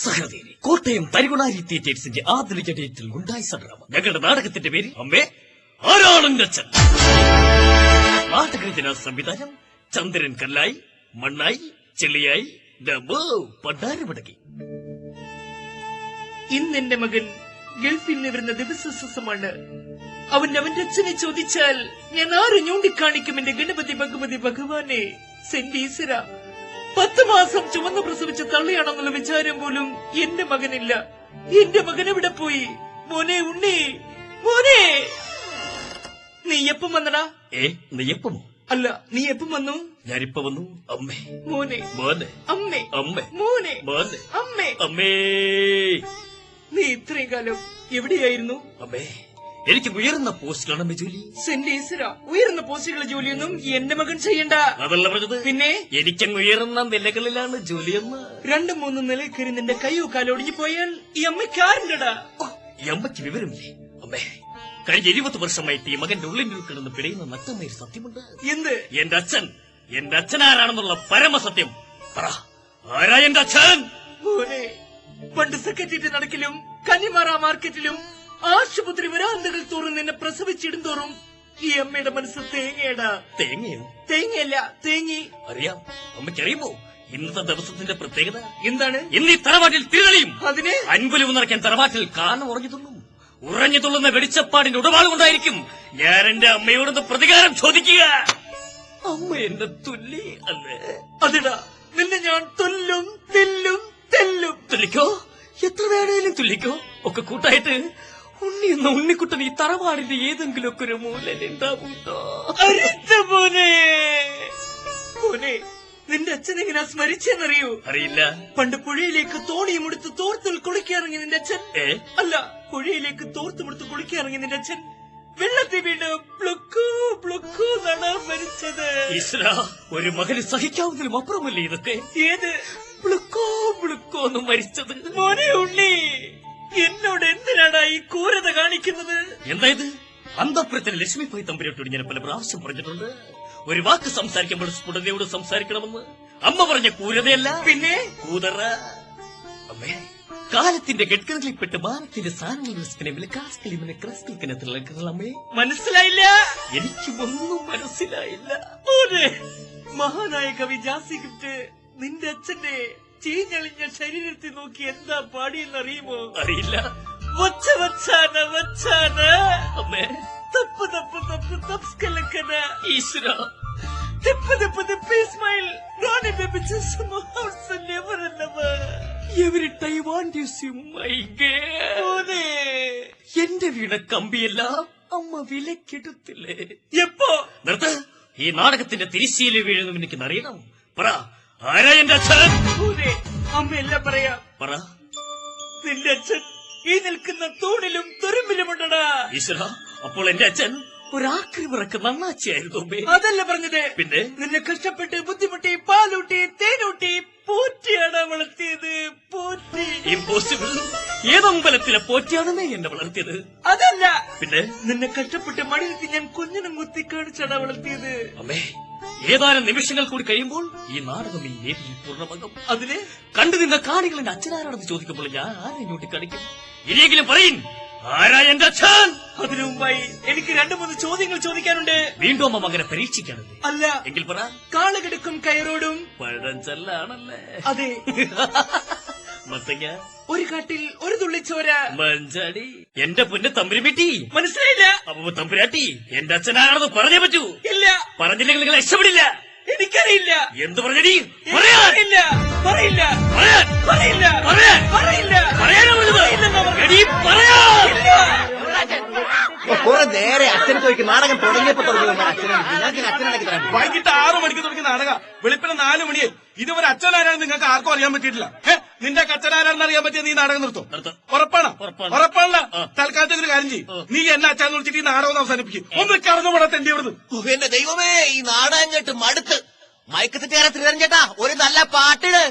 സഹൃദയനെ, കോട്ടയം തരികുണാരി തിയേറ്റേഴ്സിന്റെ ആധുനിക ഡേറ്റിൽ ഉണ്ടായ സംഭ്രമം. ഞങ്ങളുടെ നാടകത്തിന്റെ പേര് അമ്മേ ആരാണെന്റെ അച്ഛൻ. നാടകരചന സംവിധാനം ചന്ദ്രൻ കല്ലായി, മണ്ണായി, ചെളിയായി, പണ്ടാരമടക്കി. ഇന്ന് എന്റെ മകൻ ഗൾഫിൽ നിന്ന് വരുന്ന ദിവസമാണ്. അവന്റെ അച്ഛനെ ചോദിച്ചാൽ ഞാൻ ആര് ചൂണ്ടിക്കാണിക്കും? എന്റെ ഗണപതി ഭഗവതി ഭഗവാനെ, സെന്റ് ഈശ്വര, 10 മാസം ചുമന്ന് പ്രസവിച്ച തള്ളിയാണെന്നുള്ള വിചാരം പോലും എന്റെ മകനില്ല. എന്റെ മകൻ എവിടെ പോയി? മോനെ ഉണ്ണി, മോനെ, നീ എപ്പം വന്നടാ? നീ എപ്പമോ? അല്ല, നീ എപ്പം വന്നു? ഞാനിപ്പ വന്നു. അമ്മേ, മോനെ, മോനെ, അമ്മേ, അമ്മേ, മോനെ, മോനെ, അമ്മേ, അമ്മേ. നീ ഇത്രയും കാലം എവിടെയായിരുന്നു? അമ്മേ, എനിക്ക് ഉയർന്ന പോസ്റ്റിലാണ് അമ്മ ജോലി. സെന്റ് ഈശ്വര, ഉയർന്ന പോസ്റ്റുകളുടെ ജോലിയൊന്നും എന്റെ മകൻ ചെയ്യണ്ട. അതല്ല പറഞ്ഞത്. പിന്നെ എനിക്കങ്ങ് ഉയർന്ന നിലകളിലാണ് ജോലിയെന്ന്. 2-3 നിലയിൽ കയറി നിന്റെ കയ്യോ കാലോ ഒടിഞ്ഞു പോയാൽ ഈ അമ്മയ്ക്ക് ആരുണ്ടടാ? ഈ അമ്മയ്ക്ക് വിവരമില്ലേ? അമ്മേ, കഴിഞ്ഞ 20 വർഷമായിട്ട് ഈ മകന്റെ ഉള്ളിൽ കിടന്ന് പിടയുന്ന നഗ്നമായ സത്യമുണ്ട്. എന്ത്? എന്റെ അച്ഛനാരാണെന്നുള്ള പരമസത്യം പറ. ആരാ എന്റെ അച്ഛൻ? മോനെ, പണ്ട് സെക്രട്ടേറിയറ്റ് നടക്കിലും കന്നിമാറ മാർക്കറ്റിലും ആശുപത്രി വരാന്തകൾ തോറും നിന്നെ പ്രസവിച്ചിടും തോറും ഈ അമ്മയുടെ മനസ്സ് തേങ്ങയടാ. തേങ്ങയോ? തേങ്ങയല്ല, തേങ്ങി. അറിയാം. അമ്മയ്ക്കറിയുമോ ഇന്നത്തെ ദിവസത്തിന്റെ പ്രത്യേകത എന്താണ്? ഇന്ന് ഈ തറവാട്ടിൽ തിരുകളിയും അതിന് അൻപുലിവ് നിറയ്ക്കാൻ തറവാട്ടിൽ കാനം ഉറഞ്ഞു തുള്ളുന്ന വെളിച്ചപ്പാടിന്റെ ഉടപാട് കൊണ്ടായിരിക്കും ഞാൻ എന്റെ അമ്മയോടൊന്ന് പ്രതികാരം ചോദിക്കുക. അമ്മ എന്നെ തുല്ലി അല്ലേ? അതിടാ, നിന്നെ ഞാൻ തുല്ലും തെല്ലും തെല്ലും. തുല്ലിക്കോ? എത്ര വേണേലും തുല്ലിക്കോ. ഒക്കെ കൂട്ടായിട്ട് ഉണ്ണി എന്ന ഉണ്ണിക്കുട്ടൻ ഈ തറവാടിന്റെ ഏതെങ്കിലും ഒക്കെ ഒരു മൂലനുണ്ടാവുണ്ടോ? മോനെ, മോനെ, നിന്റെ അച്ഛൻ എങ്ങനെയാ സ്മരിച്ചെന്നറിയൂ? അറിയില്ല. പണ്ട് പുഴയിലേക്ക് തോണിയും എടുത്ത് തോർത്തിൽ കുളിക്കാറിങ്ങി നിന്റെ അച്ഛൻ. അല്ല, പുഴയിലേക്ക് തോർത്തുമെടുത്ത് കുളിക്കാറിങ്ങി നിന്റെ അച്ഛൻ വെള്ളത്തിൽ വീണ് പ്ലുക്കു പ്ലുക്കു എന്നാണ് മരിച്ചത്. ഈശ്വരാ, ഒരു മകന് സഹിക്കാവുന്നതിലും അപ്പുറമല്ലേ ഇതൊക്കെ? ഏത് പ്ലുക്കോ പ്ലുക്കോ എന്ന് മരിച്ചത്? മോനെ ഉണ്ണി, എന്നോട് എന്തിനാടാ ഈ ക്രൂരത കാണിക്കുന്നത്? എന്തായത്? അന്തപുരത്തിന് ലക്ഷ്മിഭായ് തമ്പുരാട്ടിയോട് ഞാൻ പല പ്രാവശ്യം പറഞ്ഞിട്ടുണ്ട്, ഒരു വാക്ക് സംസാരിക്കുമ്പോൾ സ്ഫുടതയോട് സംസാരിക്കണമെന്ന്. അമ്മ പറഞ്ഞ ക്രൂരതയല്ല, പിന്നെ കൂതറ. അമ്മേ, കാലത്തിന്റെ ഗഡ്ഗറിൽപ്പെട്ട് മാനത്തിന്റെ സാധനങ്ങൾ മനസ്സിലായില്ല. എനിക്ക് ഒന്നും മനസ്സിലായില്ല. മഹാനായ കവി ജാസിഗിട്ട് നിന്റെ അച്ഛന്റെ ചീഞ്ഞളിഞ്ഞ ശരീരത്തിൽ നോക്കി എന്താ പാടിയെന്നറിയുമോ? അറിയില്ല. വച്ച വച്ചാന വച്ചാന അമ്മേ, തപ്പ് തപ്പ് തപ്പ് തപ്സ്കലക്കന ഈശ്വര, തിപ്പ് തിപ്പ് തിപ്പ് ഇസ്മായിൽ റാണി baby every time want you see my girl. എന്റെ വീണ കമ്പിയെല്ലാം അമ്മ വിലക്കെടുത്തില്ലേ? എപ്പോ? നിർത്ത്. ഈ നാടകത്തിന്റെ തിരിശീല വീഴുന്നു എനിക്കെന്നറിയണം. പറ, ആരാ എന്റെ അച്ഛൻ? അമ്മയെല്ലാം പറയാം. പറ. നിന്റെ അച്ഛൻ ഈ നിൽക്കുന്ന തൂണിലും തുരുമ്പിലുമുണ്ടടാ. ഈശ്വര, അപ്പോൾ എന്റെ അച്ഛൻ ഒരാക്രിമിറക്ക് നന്നാച്ചിയായിരുന്നു. അതല്ല പറഞ്ഞത്. പിന്നെ നിന്നെ കഷ്ടപ്പെട്ട് ബുദ്ധിമുട്ടി പാലൂട്ടി തേനൂട്ടി പോറ്റിയാണ് വളർത്തിയത്. പോറ്റി. ഇമ്പോസിബിൾ. ഏതമ്പലത്തിലെ പോറ്റിയാണെന്നേ എന്നെ വളർത്തിയത്. അതല്ല. പിന്നെ നിന്നെ കഷ്ടപ്പെട്ട് മടിയെത്തി ഞാൻ കുഞ്ഞിനും കുത്തി കാണിച്ചാണ് വളർത്തിയത്. അമ്മേ, ഏതാനും നിമിഷങ്ങൾ കൂടി കഴിയുമ്പോൾ ഈ നാടകം ഈ വേദിയിൽ പൂർണ്ണമാകും. അതിന് കണ്ടു നിന്ന കാണികൾ എന്റെ അച്ഛനാരാണെന്ന് ചോദിക്കുമ്പോൾ ഞാൻ ആരെ ഇങ്ങോട്ട് കളിക്കും? ഇനിയെങ്കിലും പറയും, ആരാ എന്റെ അച്ഛൻ? അതിനു മുമ്പായി എനിക്ക് 2-3 ചോദ്യങ്ങൾ ചോദിക്കാനുണ്ട്. വീണ്ടും അമ്മ മകനെ പരീക്ഷിക്കാനല്ലേ? അല്ല. എങ്കിൽ പറ. കാളുകിടക്കും കയറോടും പഴഞ്ചൊല്ലാണല്ലേ? അതെ. മത്തങ്ങ ഒരു കാട്ടിൽ ഒരു തുള്ളിച്ചോര. മഞ്ചാടി. എന്റെ പൊന്ന് തമ്പുരുമിട്ടി, മനസ്സിലായില്ല? അപ്പൊ തമ്പുരാട്ടി എന്റെ അച്ഛനാണെന്ന് പറഞ്ഞേ പറ്റൂ. ഇല്ല. പറഞ്ഞില്ലെങ്കിൽ നിങ്ങൾ രക്ഷപ്പെടില്ല. എനിക്കറിയില്ല. എന്ത് പറഞ്ഞടി? പറയാനില്ല. പറയില്ല. പറയില്ല. പറയില്ല. കുറെ നേരെ അച്ഛനെ ചോദിക്കും. നാടകം തുടങ്ങിയപ്പോ അച്ഛനെ വൈകിട്ട് 6 മണിക്ക് തുടങ്ങിയ നാടക വെളുപ്പിന് 4 മണിയെ ഇതുവരെ അച്ഛനാരാണെന്ന് നിങ്ങൾക്ക് ആർക്കും അറിയാൻ പറ്റിയിട്ടില്ല. നിന്റെ അച്ഛനാരാണെന്ന് അറിയാൻ പറ്റിയ നീ നാടകം നിർത്തും. ഉറപ്പാണ്? ഉറപ്പാണല്ല. തൽക്കാലത്തേക്ക് ഒരു കാര്യം ചെയ്യും, നീ എന്നെ അച്ഛനെ വിളിച്ചിട്ട് ഈ നാടകം അവസാനിപ്പിക്കും. ഒന്ന് കടന്നുപോടാ തെണ്ടി ഇവിടുന്ന്. എന്റെ ദൈവമേ, ഈ നാടകം കേട്ട് മടുത്ത്. മയക്കത്തെ ചേരാ തിരുവരൻ ചേട്ടാ, ഒരു നല്ല പാട്ടിട്.